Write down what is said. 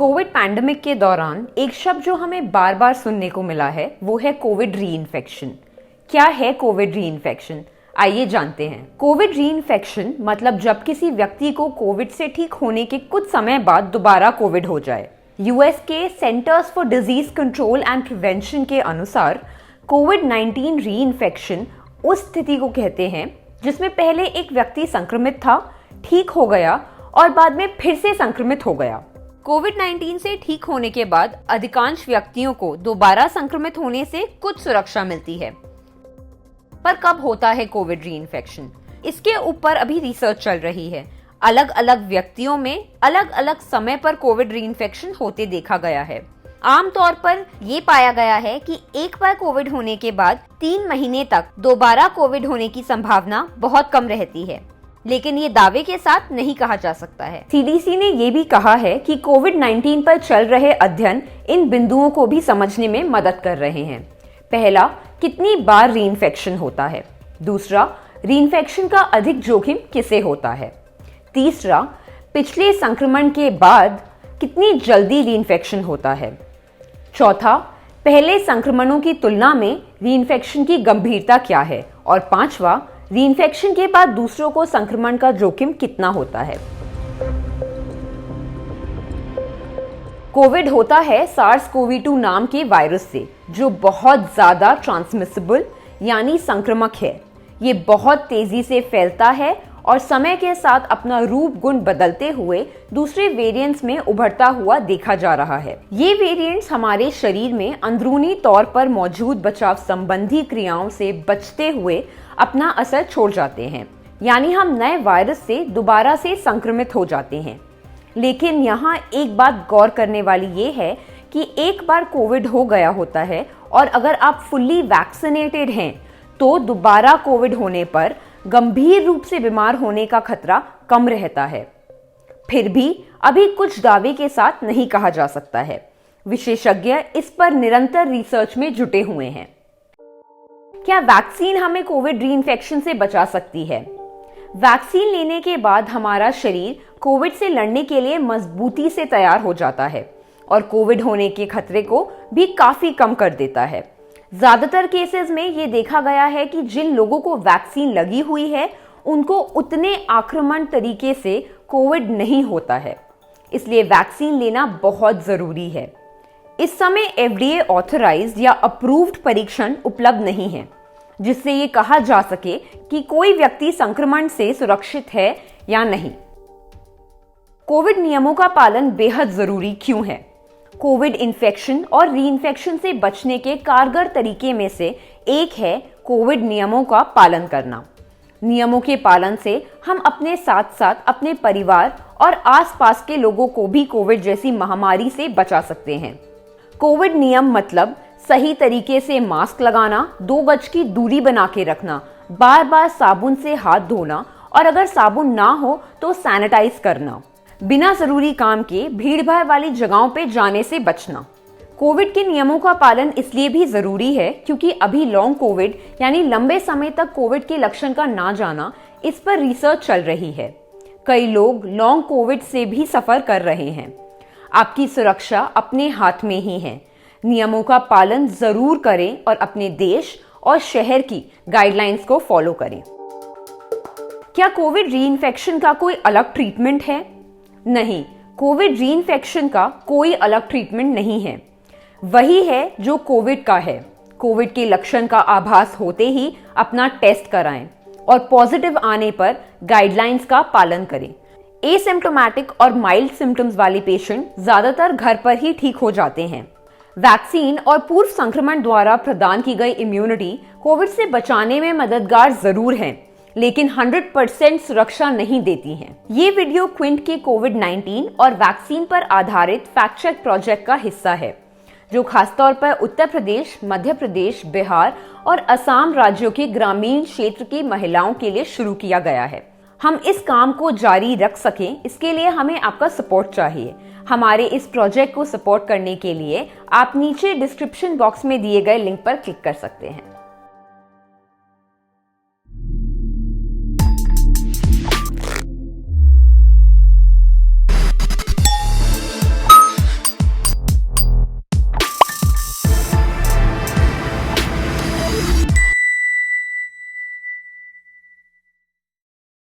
Covid pandemic के दौरान एक शब्द जो हमें बार बार सुनने को मिला है वो है कोविड रीइंफेक्शन। क्या है कोविड रीइंफेक्शन? आइए जानते हैं। कोविड रीइंफेक्शन मतलब जब किसी व्यक्ति को कोविड से ठीक होने के कुछ समय बाद दोबारा कोविड हो जाए। यूएस के centres for disease control and prevention के अनुसार कोविड-19 रीइंफेक्शन उस स्थिति को कहते हैं जिसमें पहले एक व्यक्ति संक्रमित था, ठीक हो गया और बाद में फिर से संक्रमित हो गया। कोविड-19 से ठीक होने के बाद अधिकांश व्यक्तियों को दोबारा संक्रमित होने से कुछ सुरक्षा मिलती है। पर कब होता है कोविड रीइंफेक्शन? इसके ऊपर अभी रिसर्च चल रही है। अलग अलग व्यक्तियों में अलग अलग समय पर कोविड रीइंफेक्शन होते देखा गया है। आमतौर पर ये पाया गया है कि एक बार कोविड होने के बाद 3 महीने तक दोबारा कोविड होने की संभावना बहुत कम रहती है, लेकिन ये दावे के साथ नहीं कहा जा सकता है। सीडीसी ने ये भी कहा है कि कोविड-19 पर चल रहे अध्ययन इन बिंदुओं को भी समझने में मदद कर रहे हैं। पहला, कितनी बार रीइंफेक्शन होता है। दूसरा, रीइंफेक्शन का अधिक जोखिम किसे होता है। तीसरा, पिछले संक्रमण के बाद कितनी जल्दी रीइंफेक्शन होता है। चौथा, पहले संक्रमणों की तुलना में रीइंफेक्शन की गंभीरता क्या है। और पांचवा, रीइंफेक्शन के बाद दूसरों को संक्रमण का जोखिम कितना होता है। कोविड होता है SARS-CoV-2 नाम के वायरस से, जो बहुत ज्यादा ट्रांसमिसिबल यानी संक्रामक है। ये बहुत तेजी से फैलता है और समय के साथ अपना रूप गुण बदलते हुए दूसरे वेरिएंट्स में उभरता हुआ देखा जा रहा है। ये वेरिएंट्स हमारे शरीर में अंदरूनी तौर पर मौजूद बचाव संबंधी क्रियाओं से बचते हुए अपना असर छोड़ जाते हैं, यानी हम नए वायरस से दोबारा से संक्रमित हो जाते हैं। लेकिन यहाँ एक बात गौर करने वाली ये है कि एक बार कोविड हो गया होता है और अगर आप फुल्ली वैक्सीनेटेड हैं तो दोबारा कोविड होने पर गंभीर रूप से बीमार होने का खतरा कम रहता है। फिर भी अभी कुछ दावे के साथ नहीं कहा जा सकता है। विशेषज्ञ इस पर निरंतर रिसर्च में जुटे हुए हैं। क्या वैक्सीन हमें कोविड रीइंफेक्शन से बचा सकती है? वैक्सीन लेने के बाद हमारा शरीर कोविड से लड़ने के लिए मजबूती से तैयार हो जाता है और कोविड होने के खतरे को भी काफी कम कर देता है। ज्यादातर केसेस में ये देखा गया है कि जिन लोगों को वैक्सीन लगी हुई है उनको उतने आक्रामक तरीके से कोविड नहीं होता है, इसलिए वैक्सीन लेना बहुत जरूरी है। इस समय FDA ऑथराइज्ड या अप्रूव्ड परीक्षण उपलब्ध नहीं है जिससे ये कहा जा सके कि कोई व्यक्ति संक्रमण से सुरक्षित है या नहीं। कोविड नियमों का पालन बेहद जरूरी क्यों है? कोविड इन्फेक्शन और रीइंफेक्शन से बचने के कारगर तरीके में से एक है कोविड नियमों का पालन करना। नियमों के पालन से हम अपने साथ साथ अपने परिवार और आसपास के लोगों को भी कोविड जैसी महामारी से बचा सकते हैं। कोविड नियम मतलब सही तरीके से मास्क लगाना, 2 गज की दूरी बना के रखना, बार बार साबुन से हाथ धोना और अगर साबुन ना हो तो सैनिटाइज करना, बिना जरूरी काम के भीड़ भाड़ वाली जगहों पे जाने से बचना। कोविड के नियमों का पालन इसलिए भी जरूरी है क्योंकि अभी लॉन्ग कोविड यानी लंबे समय तक कोविड के लक्षण का ना जाना, इस पर रिसर्च चल रही है। कई लोग लॉन्ग कोविड से भी सफर कर रहे हैं। आपकी सुरक्षा अपने हाथ में ही है। नियमों का पालन जरूर करें और अपने देश और शहर की गाइडलाइंस को फॉलो करें। क्या कोविड रीइंफेक्शन का कोई अलग ट्रीटमेंट है? नहीं, कोविड रीइंफेक्शन का कोई अलग ट्रीटमेंट नहीं है। वही है जो कोविड का है। कोविड के लक्षण का आभास होते ही अपना टेस्ट कराएं और पॉजिटिव आने पर गाइडलाइंस का पालन करें। एसिम्प्टोमेटिक और माइल्ड सिम्टम्स वाले पेशेंट ज्यादातर घर पर ही ठीक हो जाते हैं। वैक्सीन और पूर्व संक्रमण द्वारा प्रदान की गई इम्यूनिटी कोविड से बचाने में मददगार जरूर है, लेकिन 100% सुरक्षा नहीं देती हैं। ये वीडियो क्विंट के कोविड-19 और वैक्सीन पर आधारित फैक्ट चेक प्रोजेक्ट का हिस्सा है, जो खासतौर पर उत्तर प्रदेश, मध्य प्रदेश, बिहार और असम राज्यों के ग्रामीण क्षेत्र की महिलाओं के लिए शुरू किया गया है। हम इस काम को जारी रख सकें, इसके लिए हमें आपका सपोर्ट चाहिए। हमारे इस प्रोजेक्ट को सपोर्ट करने के लिए आप नीचे डिस्क्रिप्शन बॉक्स में दिए गए लिंक पर क्लिक कर सकते हैं।